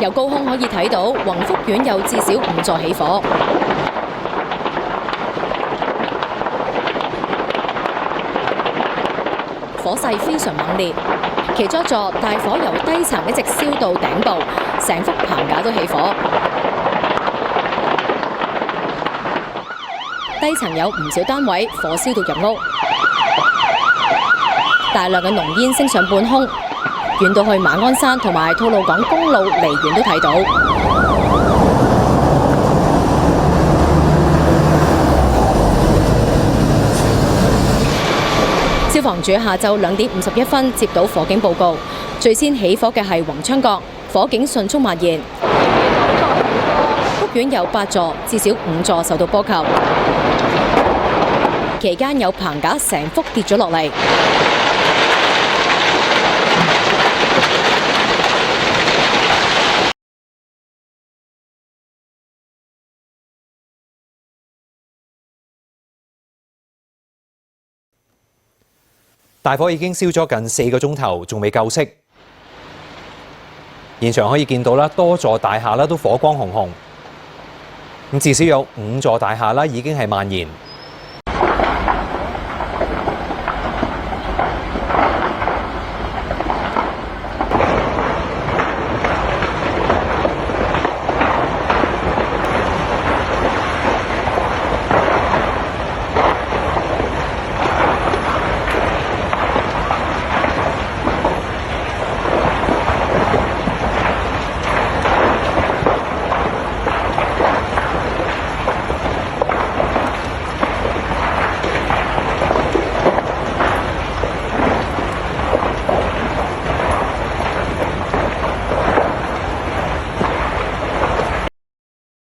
由高空可以睇到宏福苑有至少5座起火。火勢非常猛烈，其中一座大火由低層一直燒到頂部，成幅棚架都起火。低層有唔少單位火燒到入屋，大量嘅濃煙升上半空，遠到去馬鞍山同埋吐露港公路離遠都睇到。消防處下晝2點51分接到火警報告，最先起火嘅係宏昌閣，火警迅速蔓延。屋苑有8座，至少5座受到波及。期間有棚架成幅跌咗落嚟。大火已經燒咗近4個鐘頭，仲未救熄。現場可以見到啦，多座大廈啦都火光紅紅。咁至少有5座大廈啦已經係蔓延。